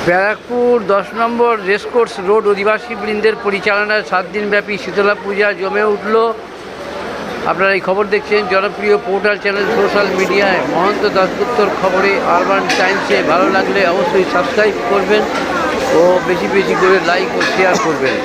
ব্যারাকপুর 10 নম্বর racecourse road অধিবাসী বৃন্দের পরিচালনায় 7 দিনব্যাপী শীতলা পূজা জমে উঠল। আপনারা এই খবর দেখছেন জনপ্রিয় পোর্টাল চ্যানেল সোশ্যাল মিডিয়ায় মহন্ত দাশগুপ্তর খবরে আরবান টাইমসে। ভালো লাগলে অবশ্যই সাবস্ক্রাইব করবেন ও বেশি বেশি করে লাইক ও শেয়ার করবেন।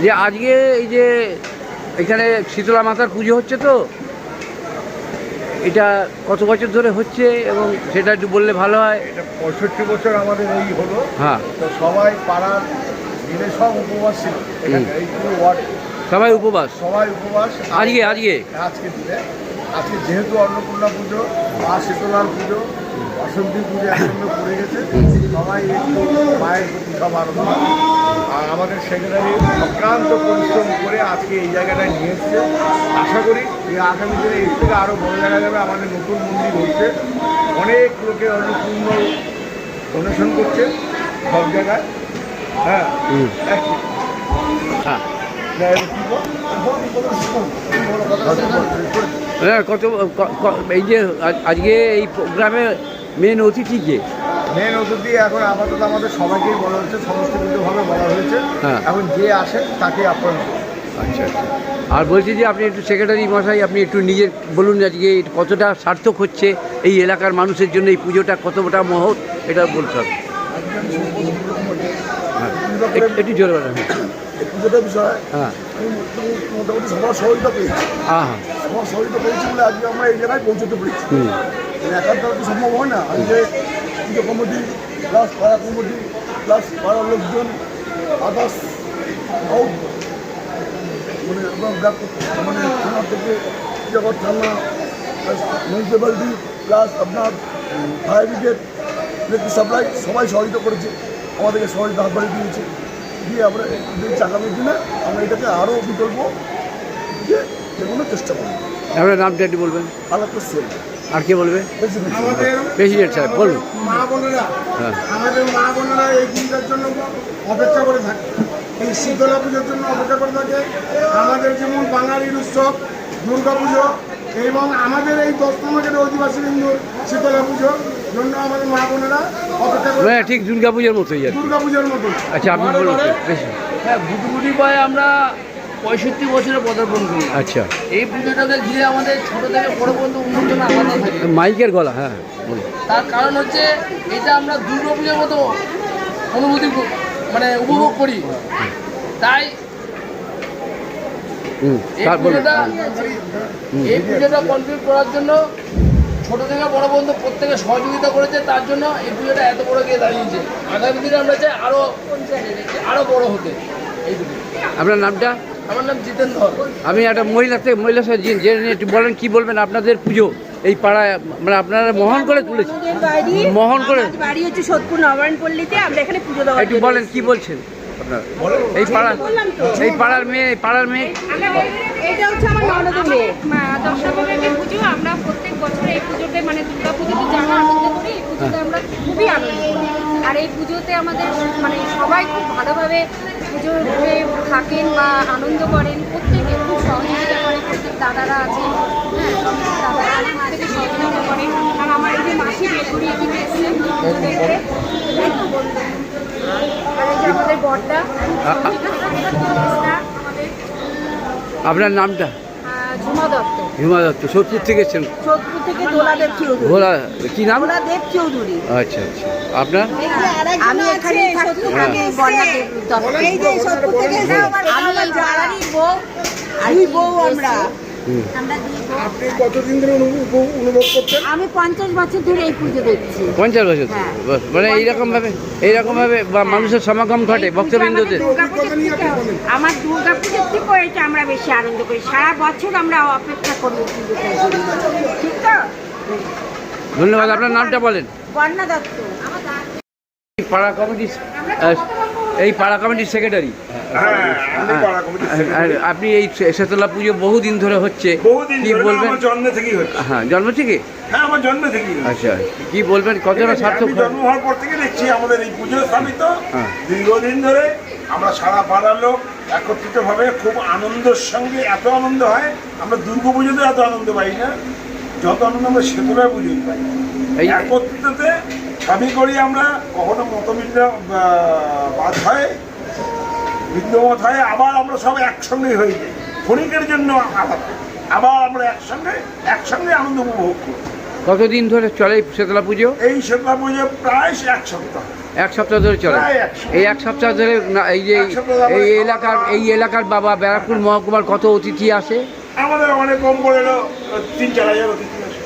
যে আজকে এই যে এখানে শীতলা মাতার পুজো হচ্ছে, তো এটা কত বছর ধরে হচ্ছে এবং সেটা একটু বললে ভালো হয়। এটা 65 বছর আমাদের এই হলো। হ্যাঁ, তো সবাই পাড়ার মিলে সব উপবাস ছিল, এই পুরো ওয়ার্ড সবাই উপবাস। আজকে দিনে আজকে যেহেতু অন্নপূর্ণা পুজো, মা শীতলার পুজো, বসন্তী পুজো একসঙ্গে পড়ে গেছে, সবাই একটু মায়ের প্রতি সব আরম্ভ। আর আমাদের সেক্রেটারি অক্লান্ত পরিশ্রম করে আজকে এই জায়গাটায় নিয়ে এসছে। আশা করি যে আগামী দিনে এর থেকে আরও বড় জায়গা যাবে। আমাদের নতুন মন্দির হচ্ছে, অনেক লোকে অন্নপূর্ণ ডোনেশন করছে সব জায়গায়। হ্যাঁ, কত এই যে আজকে এই প্রোগ্রামে মেন অতিথি কে? মেন অতিথি এখন আপাতত আমাদের সবাইকেই বলা হচ্ছে, সমষ্টিগতভাবে বলা হয়েছে। এখন যে আসে তাকে আপ্যায়ন করবে। আচ্ছা আচ্ছা। আর বলছি যে আপনি একটু সেক্রেটারি মশাই, আপনি একটু নিজের বলুন আজকে কতটা সার্থক হচ্ছে এই এলাকার মানুষের জন্য এই পুজোটা, কতটা মহৎ, এটা বলতে হবে। হ্যাঁ, একটু জোরে বলেন। এই পুজোটার বিষয়ে হ্যাঁ, আমি মোটামুটি সবার সহযোগিতা পেয়েছি। সবার সহযোগিতা পেয়েছি বলে আজকে আমরা এই জায়গায় পৌঁছতে পেরেছি। একার দ্বারা তো সম্ভব হয় না। আজকে পুজো কমিটি প্লাস পাড়া কমিটি প্লাস পাড়ার লোকজন আদার্স মানে থানা থেকে জগৎ থানা মিউনিসিপ্যালিটি প্লাস আপনার ফায়ার ব্রিগেড, ইলেকট্রিক সাপ্লাই সবাই সহযোগিতা করেছে, আমাদেরকে সহযোগিতা হাত বাড়িয়ে দিয়েছে। দিয়ে আমরা আগামী দিনে আমরা এটাকে আরও বিকল্প দিয়ে যেগুলো চেষ্টা করব। আপনার নামটা একটু বলবেন। আলাদা সেল আর কে বলবে? প্রেসিডেন্ট সাহেব বলুন। আমাদের মা বোনেরা এই দিনটার জন্য অপেক্ষা করে থাকে, এই শীতলা পুজোর জন্য অপেক্ষা করে থাকে। আমাদের যেমন বাঙালির উৎসব দুর্গা পুজো এবং আমাদের এই 10 নম্বরের অধিবাসী হিন্দুর শীতলা পুজোর জন্য আমাদের মা বোনেরা অপেক্ষা করে। ঠিক দুর্গা পুজোর মতোই, দুর্গা পুজোর মতো। আচ্ছা, আপনি বলুন। হ্যাঁ, গুটি পায়ে আমরা 65 বছরে পদার্পণ করি। আচ্ছা, এই পুজোটাকে ঘিরে আমাদের ছোটো থেকে বড় পর্যন্ত উন্মোচনা আলাদা থাকে। মাইকের গলা। হ্যাঁ, তার কারণ হচ্ছে এটা আমরা দুর্গা পুজোর মতো অনুভূতি মানে উপভোগ করি। তাই এই পুজোটা কমপ্লিট করার জন্য ছোটো থেকে বড় পর্যন্ত প্রত্যেকে সহযোগিতা করেছে, তার জন্য এই পুজোটা এত বড় গিয়ে দাঁড়িয়েছে। আগামী দিনে আমরা চাই আরও বড় হতে। এই আপনার নামটা? আমার নাম জিতেন ধর। আমি একটা মহিলার সাথে জেনে নিয়ে একটু বলেন, কি বলবেন আপনাদের পুজো এই পাড়ায়, মানে আপনারা মহান করে তুলেছেন, মহান করে বাড়ি হচ্ছে সোদপুর নবায়ন পল্লীতে, আমরা এখানে পুজো দেওয়ার একটু বলেন কি বলছেন আপনারা এই পাড়ার মেয়ে এটা হচ্ছে আমার ননদের মেয়ে। দশাবতারের পুজো আমরা প্রত্যেক বছর এই পুজোতে মানে দুর্গা পুজোতে যেমন আনন্দ করি, এই পুজোতে আমরা খুবই আনন্দ করি। আর এই পুজোতে আমাদের মানে সবাই খুব ভালোভাবে পুজোতে থাকেন বা আনন্দ করেন, প্রত্যেকে খুব সহযোগিতা করে, প্রত্যেক দাদারা আছেন, হ্যাঁ দাদারা প্রত্যেকে সহযোগিতা করে। আর আমার এই যে মাসি বেগুড়ি এদিকে এসেছেন পুজো দেখতে, আর এই যে আমাদের বড়টা আমাদের আপনার নামটা? ঝুমা দত্ত। হিমা দত্ত। সোদপুর থেকে এসেছেন? সোদপুর থেকে দোলাদেব চৌধুরী। ভোলা, কি নাম? দোলাদেব চৌধুরী। আচ্ছা আচ্ছা, আপনার? আমি এখানেই থাকি, আমি বর্ণাদেব দত্ত। এই যে সোদপুর থেকে আমি জারানির বউ, দুই বউ আমরা। আমরা দুই বউ। আপনি কতদিন ধরে অনুভব করছেন? আমি 50 বছর ধরে এই পুজো দেখছি। 50 বছর? হ্যাঁ। বাহ, মানে এইরকম ভাবে বা মানুষের সমাগম ঘটে ভক্তবৃন্দদের। আমার দুর্গা পুজোর থেকেও এটা আমরা বেশি আনন্দ করি, সারা বছর আমরা অপেক্ষা করি পুজোটার জন্য। ঠিক তো? ধন্যবাদ। আপনার নামটা বলেন? বর্ণা দত্ত। এই পাড়া কমিটির সেক্রেটারি আপনি। এই শেতলা পুজো বহুদিন ধরে হচ্ছে, কি বলবেন? জন্ম থেকেই হচ্ছে। হ্যাঁ, জন্ম থেকে? হ্যাঁ, আমার জন্ম থেকেই। আচ্ছা, কি বলবেন, কতটা সার্থক? জন্ম হওয়ার পর থেকে দেখছি আমাদের এই পুজো স্থাপিত। হ্যাঁ। দীর্ঘদিন ধরে আমরা সারা পাড়ার লোক একত্রিতভাবে খুব আনন্দের সঙ্গে, এত আনন্দ হয় আমরা দুর্গা পুজোতে এত আনন্দ পাই না যত আনন্দ আমরা শেতলা পুজোই পাই। এই একত্রিততে সবই করি আমরা, কখনো মতবিন্দ বাদ হয়, বিদ্যমত হয়, আবার আমরা সব একসঙ্গে হয়ে যাই। ক্ষণিকের জন্য আলাদা, আবার আমরা একসঙ্গে আনন্দ উপভোগ করি। কতদিন ধরে চলে এই শীতলা পুজো? এই শীতলা পুজো প্রায় 1 সপ্তাহ। 1 সপ্তাহ ধরে চলে। প্রায় 1 সপ্তাহ। এই 1 সপ্তাহ ধরে এই যে 1 সপ্তাহ ধরে এই এলাকার বাবা ব্যারাকপুর মহকুমার কত অতিথি আসে? আমাদের অনেক কম করে এলো 3-4 হাজার অতিথি আসে।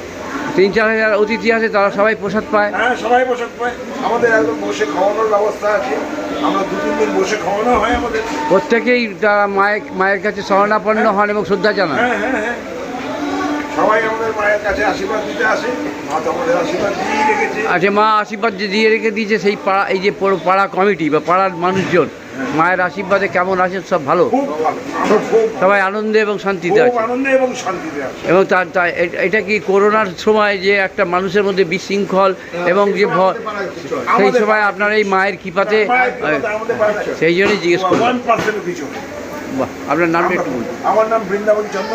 3-4 হাজার অতিথি আসে, তারা সবাই প্রসাদ পায়? হ্যাঁ, সবাই পোশাক পায়। আমাদের একদম বসে খাওয়ানোর ব্যবস্থা আছে, আমরা 2-3 দিন বসে খাওয়ানো হয় আমাদের। প্রত্যেকেই তারা মায়ের কাছে শরণাপন্ন হন এবং শ্রদ্ধা জানান। হ্যাঁ হ্যাঁ হ্যাঁ, সবাই আমাদের মায়ের কাছে আশীর্বাদ দিতে আসে। মা তো আমাদের আশীর্বাদ দিয়ে রেখেছে। আচ্ছা, মা আশীর্বাদ যে দিয়ে রেখে দিয়েছে, সেই পাড়া, এই যে পাড়া কমিটি বা পাড়ার মানুষজন মায়ের আশীর্বাদে কেমন আছেন? সব ভালো? খুব ভালো, আমরা খুব সবাই আনন্দে এবং শান্তিতে খুব আছে? আনন্দে এবং শান্তিতে আছে। এবং এটা কি করোনার সময় যে একটা মানুষের মধ্যে বিশৃঙ্খল এবং যে সেই সময় আপনার এই মায়ের কৃপাতে, সেই জন্যই জিজ্ঞেস করলাম। 1% কিছু নেই। বাহ, আপনার নামটা একটু বলুন। আমার নাম বৃন্দাবন চন্দ্র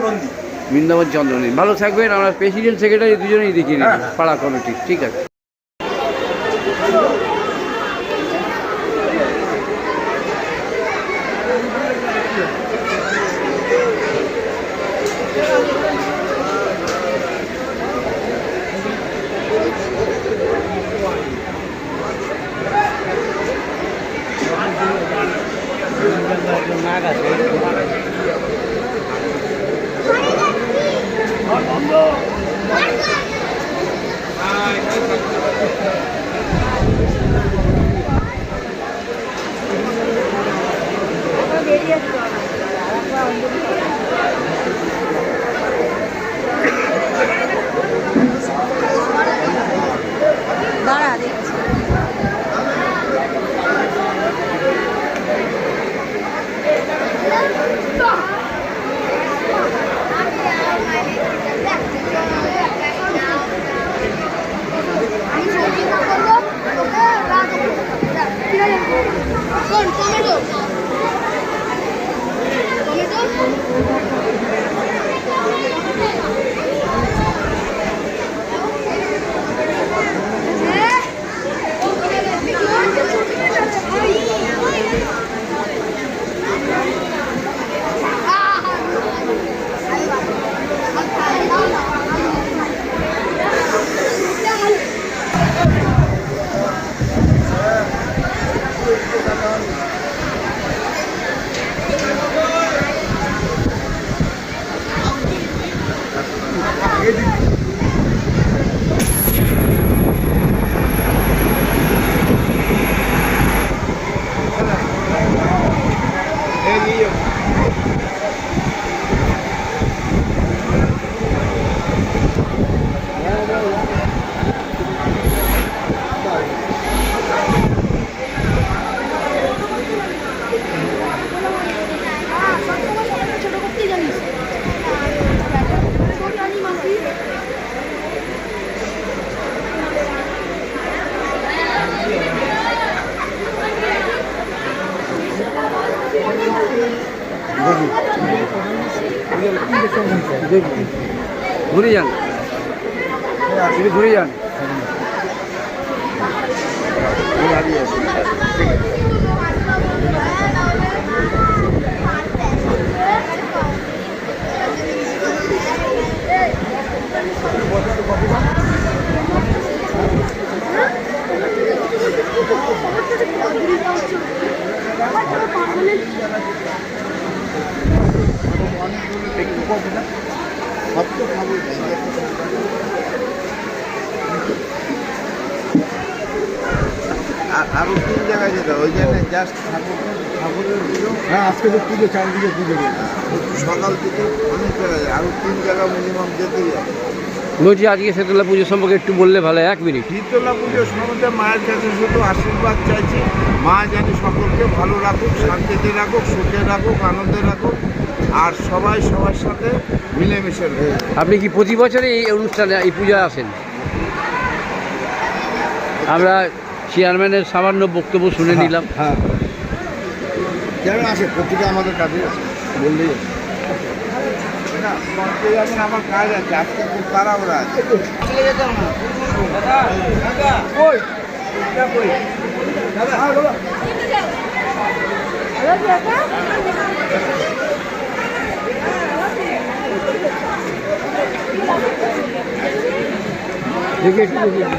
নন্দী। বৃন্দাবন চন্দ্রনী। ভালো থাকবেন। আমরা প্রেসিডেন্ট সেক্রেটারি দুজনেই দেখিয়ে নিই পাড়া কমিটি। ঠিক আছে। দাঁড়া দেখছি। ঘুরে যান, একটু ঘুরে যান। আরো 3 জায়গায় যেতে ওই জন্য জাস্ট ঠাকুরের পুজো। হ্যাঁ, আজকে তো পুজো, চারদিকে পুজো সকাল থেকে অনেক জায়গায়, আরো 3 জায়গা মিনিমাম যেতেই হবে। বলছি আজকে শীতলা পুজো সম্পর্কে একটু বললে ভালো, 1 মিনিট। শীতলা পুজো সম্বন্ধে মায়ের কাছে শুধু আশীর্বাদ চাইছি, মা জানি সকলকে ভালো রাখুক, শান্তিতে রাখুক, সুখে রাখুক, আনন্দে রাখুক, আর সবাই সবার সাথে মিলেমিশে রয়ে। আপনি কি প্রতি বছরে এই অনুষ্ঠানে, এই পূজায় আসেন? আমরা চেয়ারম্যানের সামান্য বক্তব্য শুনে নিলাম। হ্যাঁ, কেন আসে? প্রতিটা আমাদের কাজে আছে, বললেই আমার কাজ আছে, আজকে খুব তাড়াহুড়া আছে। দেখে একটু দেখি।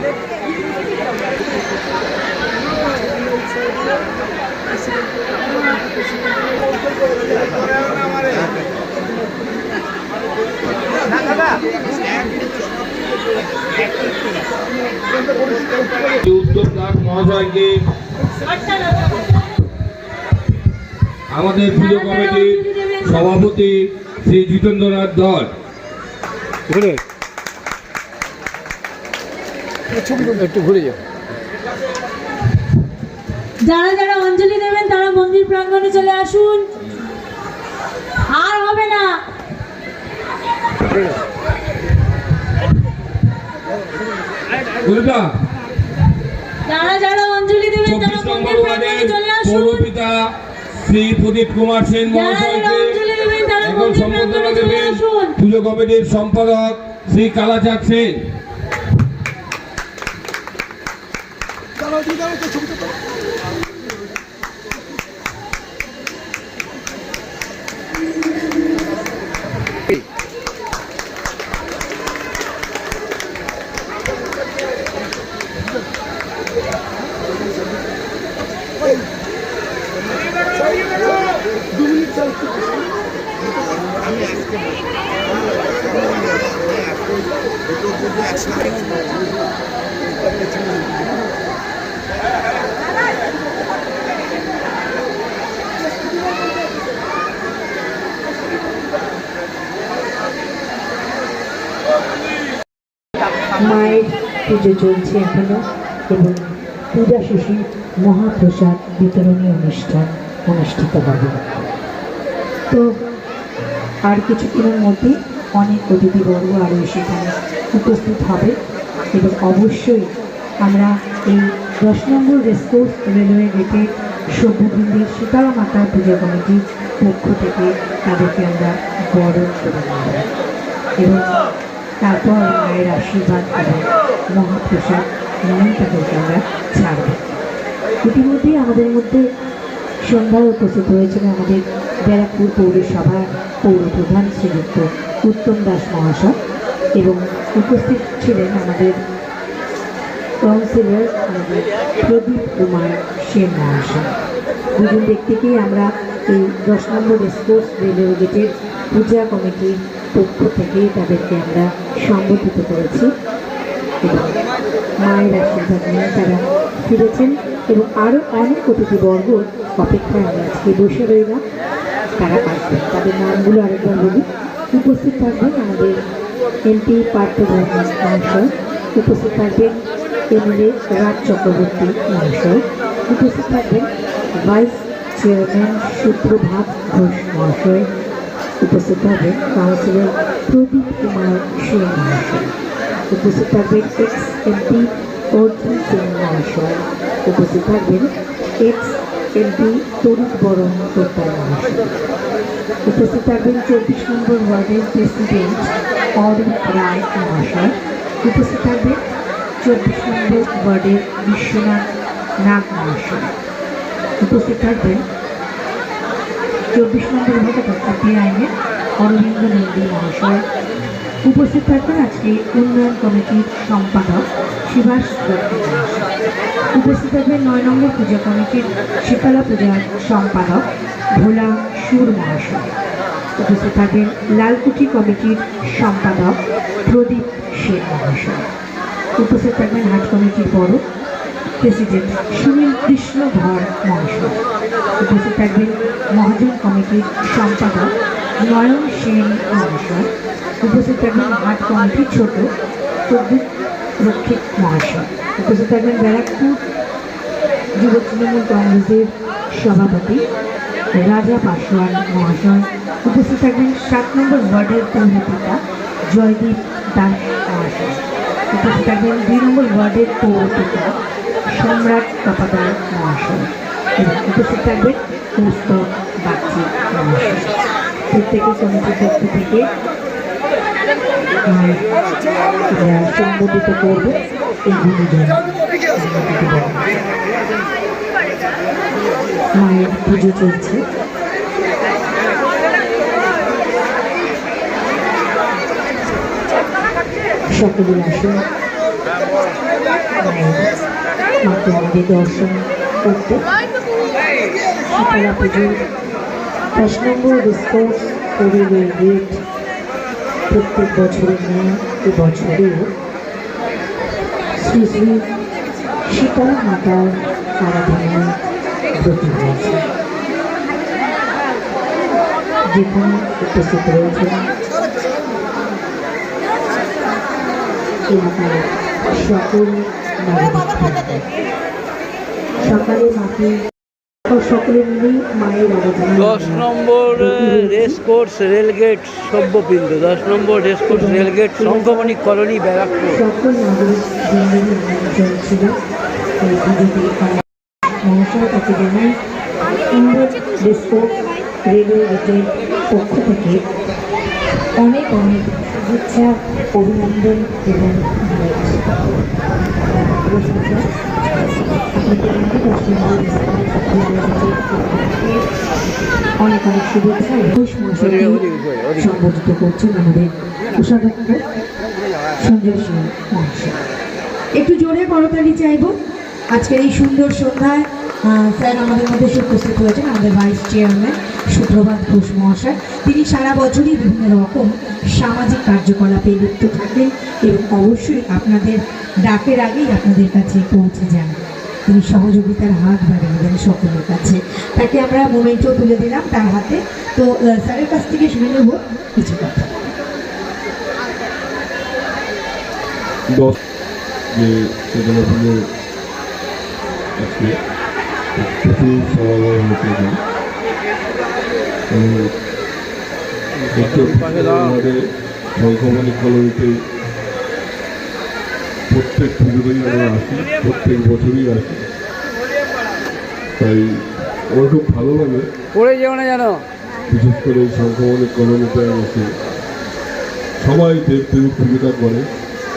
উদ্যোক্তা মহাশয়কে, আমাদের পুজো কমিটির সভাপতি শ্রী জিতেন্দ্রনাথ ধর, ঘুরে একটু ঘুরে যাও। যারা যারা অঞ্জলি দেবেন তারা মন্দির প্রাঙ্গণে চলে আসুন, আর হবে না। যারা যারা অঞ্জলি দেবেন তারা মন্দির প্রাঙ্গণে চলে আসুন। পৌরপিতা শ্রী প্রদীপ কুমার সেন মহাশয়কে এখন সম্বর্ধনা দেবেন পুজো কমিটির সম্পাদক শ্রী কালাচাঁদ সেন। মায়ের পুজো চলছে এখনো এবং পূজা শেষে মহাপ্রসাদ বিতরণী অনুষ্ঠান অনুষ্ঠিত হবে। তো আর কিছুক্ষণের মধ্যে অনেক অতিথিবর্গ আরও সেখানে উপস্থিত হবে এবং অবশ্যই আমরা এই 10 নম্বর রেসকোর্স রেলওয়ে গেটের সভ্যবৃন্দের শীতলা মাতা পূজা কমিটির পক্ষ থেকে তাদেরকে আমরা বরণ করে নেব এবং তারপর মায়ের আশীর্বাদ এবং মহাপ্রসাদ নিয়ে তাদেরকে আমরা ছাড়ব। ইতিমধ্যেই আমাদের মধ্যে সন্ধ্যায় উপস্থিত হয়েছিল আমাদের ব্যারাকপুর পৌরসভার পৌরপ্রধান শ্রীযুক্ত উত্তম দাস মহাশয় এবং উপস্থিত ছিলেন আমাদের কাউন্সিলর আমাদের প্রদীপ কুমার সেন মহাশয়। দুজন ব্যক্তিকেই আমরা এই 10 নম্বর রেসকোর্স রেলওয়ে গেটের পূজা কমিটির পক্ষ থেকে তাদেরকে আমরা সম্বোধিত করেছি এবং মায়ের আশীর্বাদ নিয়ে তারা ফিরেছেন এবং আরও অনেক অতিথিবর্গ অপেক্ষায় আমরা আজকে বসে রইলাম। তারা আসবেন। তাদের নামগুলো আরেকবার বলি। উপস্থিত থাকবেন আমাদের এমপি পার্থ মহাশয়, উপস্থিত থাকবেন এমএলএ রাজ চক্রবর্তী মহাশয়, উপস্থিত থাকবেন ভাইস চেয়ারম্যান সুপ্রভাত ঘোষ মহাশয়, উপস্থিত থাকবেন কাউন্সিলর প্রদীপ কুমার সেন মহাশয়, উপস্থিত থাকবেন এক্স এমপি অর্জুন সিং মহাশয়, উপস্থিত থাকবেন এক্স এমপি তরুণ বরণ তোপ্পাল মহাশয়, উপস্থিত থাকবেন 24 নম্বর ওয়ার্ডের প্রেসিডেন্ট অরূপ রায় মহাশয়, উপস্থিত থাকবেন 24 নম্বর ওয়ার্ডের বিশ্বনাথ নাগ মহাশয়, উপস্থিত থাকবেন 24 নম্বর ওয়ার্ডে সিপিআইএমের অরবিন্দ নন্দী মহাশয়, উপস্থিত থাকবেন আজকে উন্নয়ন কমিটির সম্পাদক শিবাস দত্ত মহাশয়, উপস্থিত থাকবেন 9 নম্বর পূজা কমিটির শীতলা পূজার সম্পাদক ভোলা সুর মহাশয়, উপস্থিত থাকবেন লালকুঠি কমিটির সম্পাদক প্রদীপ সেন মহাশয়, উপস্থিত থাকবেন হাট কমিটির বড় প্রেসিডেন্ট সুনীল কৃষ্ণ ধর মহাশয়, উপস্থিত থাকবেন মহাজন কমিটির সম্পাদক নয়ন সেন মহাশয়, উপস্থিত থাকবেন হাট কমিটির ছোট প্রদীপ রক্ষিত মহাশয়, উপস্থিত থাকবেন ব্যারাকপুর যুব তৃণমূল কংগ্রেসের সভাপতি রাজা পাসওয়ান মহাশয়, উপস্থিত থাকবেন 7 নম্বর ওয়ার্ডের পৌরপিতা জয়দীপ দাস মহাশয়, উপস্থিত থাকবেন 2 নম্বর ওয়ার্ডের পৌরপিতা সম্রাট কাপাদার মহাশয় এবং উপস্থিত থাকবেন কৌস্তব বাগচি মহাশয়। প্রত্যেকে কমিটির পক্ষ থেকে সম্বোধিত করবে এই গুণীজন। মায়ের পুজো চলছে। সকলে আসুন মাকে আমাদের দর্শন করতে। শীতলা পুজোর 5 নম্বর রেসকোর্স রেলওয়ে গেট প্রত্যেক বছরের ন্যায় এবছরেও শ্রী শ্রী শীতলা মাতার আরাধনায় ব্রতী হয়েছে। যেখানে উপস্থিত রয়েছেন এলাকার সকল নাগরিক। সকালে মাকে সকলে মিলেই মায়ের আরাধনা। 10 নম্বর রেসকোর্স রেলগেট সভ্যপিণ্ড, 10 নম্বর racecourse rail gate Shankhamani colony Barrackpore. সকল নাগরিক বৃন্দের নিমন্ত্রণ ছিল এই পুজোতে। মহাশয় কাছে জানাই ইন্ডোর রেসকোর্স রেলওয়ে গেটের পক্ষ থেকে অনেক অনেক শুভেচ্ছা, অভিনন্দন এবং অনেক অনেক শুভেচ্ছা। ঘোষ মহাশয়কে সম্বোধিত করছেন আমাদের কোষাধ্যক্ষ সঞ্জয় সিং মহাশয়। একটু জোরে করতালি চাইব। আজকের এই সুন্দর সন্ধ্যায় স্যার আমাদের মধ্যে উপস্থিত হয়েছেন আমাদের ভাইস চেয়ারম্যান সুপ্রভাত ঘোষ মহাশয়। তিনি সারা বছরই বিভিন্ন রকম সামাজিক কার্যকলাপে লিপ্ত থাকেন এবং অবশ্যই আপনাদের ডাকের আগেই আপনাদের কাছে পৌঁছে যান। তিনি সহযোগিতার হাত বাড়িয়ে দেন সকলের কাছে। তাকে আমরা মোমেন্টও তুলে দিলাম তার হাতে। তো স্যারের কাছ থেকে শুনে নেব কিছু কথা। যে সেগুলো পুজো আজকে প্রচুর সমাগম হচ্ছে আমাদের শঙ্খমণি কলোনিতে প্রত্যেক পুজোতেই আমরা আসি, প্রত্যেক বছরই আসি। তাই আমার খুব ভালো লাগে, পড়ে যাও না জানো, বিশেষ করে শঙ্খমণি কলোনিতে এসে সবাই দেবদেবী পুজোটা করে।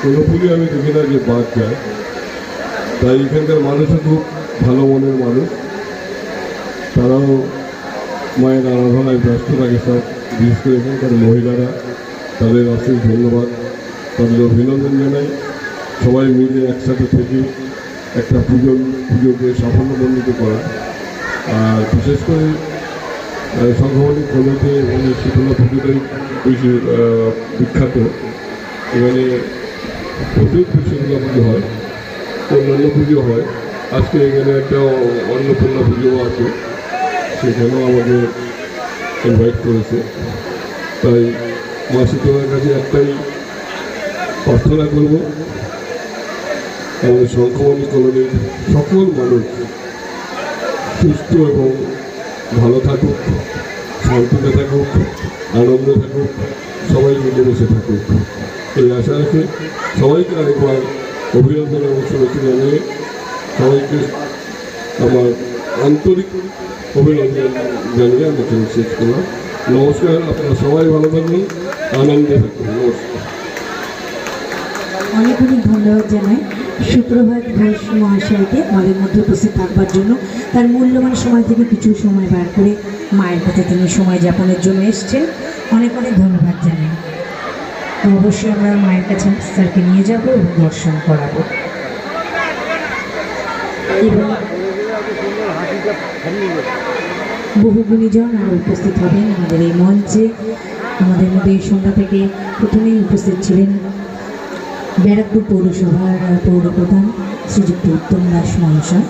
কোনো পুজো আমি দেখি না যে বাদ যায়। তাই এখানকার মানুষও খুব ভালো মনের মানুষ, তারাও মায়ের আরাধনায় ব্যস্ত থাকে সব। বিশেষ করে এখানকার মহিলারা, তাদের অশেষ ধন্যবাদ, তাদের অভিনন্দন জানাই। সবাই মিলে একসাথে থেকে একটা পুজোকে সাফল্যমণ্ডিত করা। আর বিশেষ করে শঙ্খমণি কলোনিতে মানে শীতলা পুজোটাই বেশি বিখ্যাত। এখানে প্রচুর শীতলা পুজো হয়, অন্যান্য পুজো হয়। আজকে এখানে একটা অন্নপূর্ণা পুজো আছে, সেখানেও আমাদের ইনভাইট করেছে। তাই মা শীতলার কাছে একটাই প্রার্থনা করব, আমাদের শঙ্খমণি কলোনির সকল মানুষ সুস্থ এবং ভালো থাকুক, শান্তিতে থাকুক, আনন্দে থাকুক, সবাই মিলেমিশে থাকুক, এই আশা রেখে সবাইকে আরেকবার অভিনন্দন এবং শুভেচ্ছা জানিয়ে সবাইকে আমার আন্তরিক অভিনন্দন জানিয়ে আমি এখানে শেষ করলাম। নমস্কার, আপনারা সবাই ভালো থাকুন, আনন্দে থাকুন। নমস্কার। অনেক অনেক ধন্যবাদ জানাই সুপ্রভাত ঘোষ মহাশয়কে আমাদের মধ্যে উপস্থিত থাকবার জন্য। তার মূল্যবান সময় থেকে কিছু সময় বার করে মায়ের কাছে তিনি সময় যাপনের জন্য এসছেন। অনেক অনেক ধন্যবাদ জানাই। তো অবশ্যই আমরা মায়ের কাছে স্যারকে নিয়ে যাব এবং দর্শন করাবো। এবং বহু গুণীজন আর উপস্থিত হবেন আমাদের এই মঞ্চে। আমাদের মধ্যে এই সন্ধ্যা থেকে প্রথমেই উপস্থিত ছিলেন ব্যারাকপুর পৌরসভার পৌরপ্রধান শ্রীযুক্ত উত্তম দাস মহাশয়।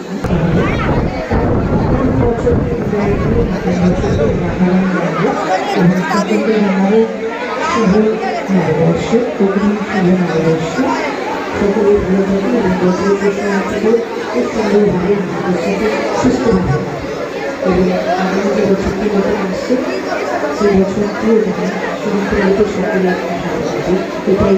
এটাই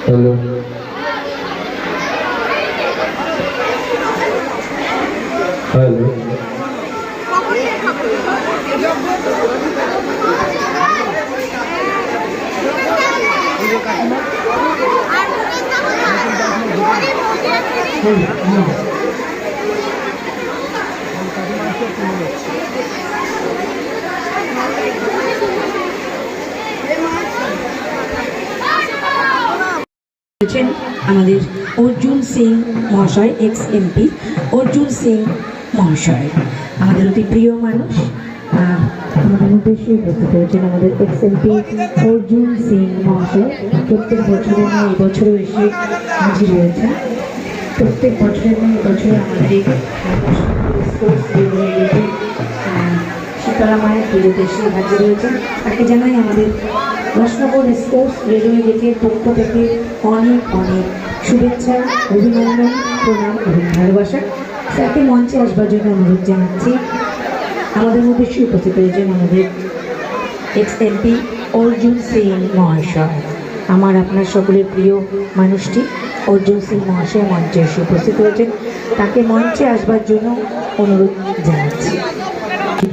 হ্যালো, হ্যালো, আমাদের অর্জুন সিং মহাশয়, এক্স এমপি অর্জুন সিং মহাশয়, আমাদের অতি প্রিয় মানুষ। আমাদের উদ্দেশ্যে উপস্থিত হয়েছেন আমাদের এক্স এমপি অর্জুন সিং মহাশয়। প্রত্যেক বছরের নয় এবছরও এসে হাজির হয়েছেন। প্রত্যেক বছরের নয় এবছরে আমাদের এই শীতলা মায়ের পুজোতে এসে হাজির হয়েছেন। তাকে জানাই আমাদের রসনগর স্পোর্টস রেলওয়ে গেটের পক্ষ থেকে অনেক অনেক শুভেচ্ছা, অভিনন্দন, প্রণাম এবং ভালোবাসা। স্যারকে মঞ্চে আসবার জন্য অনুরোধ জানাচ্ছি। আমাদের মধ্যে উপস্থিত হয়েছেন আমাদের এক্স এমপি অর্জুন সিং মহাশয়, আমার আপনার সকলের প্রিয় মানুষটি অর্জুন সিং মহাশয় মঞ্চে এসে উপস্থিত হয়েছেন। তাকে মঞ্চে আসবার জন্য অনুরোধ জানাচ্ছি।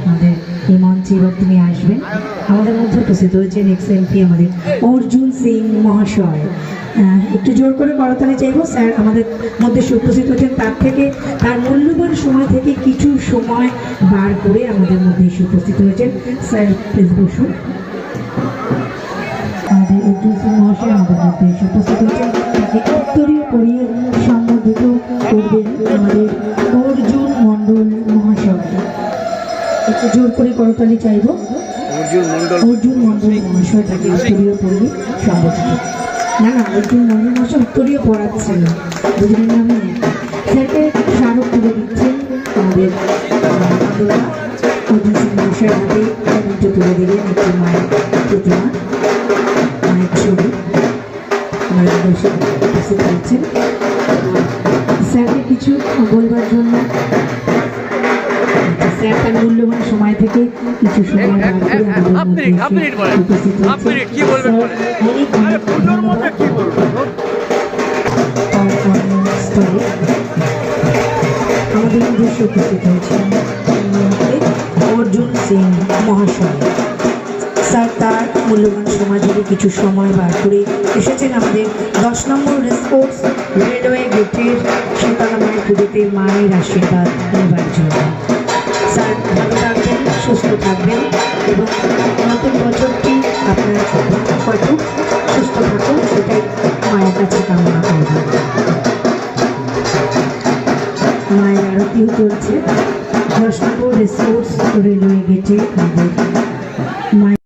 আমাদের এই মঞ্চে এবার তিনি আসবেন। আমাদের মধ্যে উপস্থিত হয়েছেন এক্স এমপি আমাদের অর্জুন সিং মহাশয়। একটু জোর করে করতালি চাইব। স্যার আমাদের মধ্যে উপস্থিত হয়েছেন, তার থেকে তার মূল্যবান সময় থেকে কিছু সময় বার করে আমাদের মধ্যে এসে উপস্থিত হয়েছেন। স্যার প্লিজ বসুন। আমাদের অর্জুন সিং মহাশয় আমাদের মধ্যে এসে উপস্থিত হয়েছেন। তাকে উত্তরীয় পরিয়ে সম্বোধিত করবেন আমাদের অর্জুন মণ্ডল মহাশয়। একটু জোর করে করতালি চাইব। অর্জুন মণ্ডল মহাশয় তাকে উত্তরীয় পরিয়ে সম্বোধিত। না না, অর্জুন মণ্ডল মহাশয় উত্তরীয় পড়াচ্ছেন, বুঝলেন না? আমি স্যারকে স্মারক তুলে দিচ্ছেন আমাদের অর্জুন সিং মহাশয়ের হাতে দুটো তুলে দিলেন একটি মায়ের প্রতিমা, মায়ের ছবি আমাদের বসে উপস্থিত হয়েছেন। স্যারকে কিছু বলবার জন্য স্যার তার মূল্যবান সময় থেকে কিছু সময় বার করে আমাদের মধ্যে উপস্থিত হয়েছেন। অনেক ধন্যবাদ। স্থলে আমাদের নিজস্ব উপস্থিত হয়েছেন অর্জুন সিং মহাশয়। স্যার তার মূল্যবান সময় থেকে কিছু সময় বার করে এসেছেন আমাদের 10 নম্বর রেসকোর্স রেলওয়ে গেটের শীতলা মায়ের পুজোতে মায়ের আশীর্বাদ নেবার জন্য। স্যার ভালো থাকবেন, সুস্থ থাকবেন এবং নতুন বছরটি আপনার হয়তো সুস্থ থাকুন, সেটাই মায়ের কাছে কামনা করবেন। মায়ের আরতিও চলছে 10 নম্বর রেসকোর্স রেলওয়ে গেটে আমাদের মায়ের।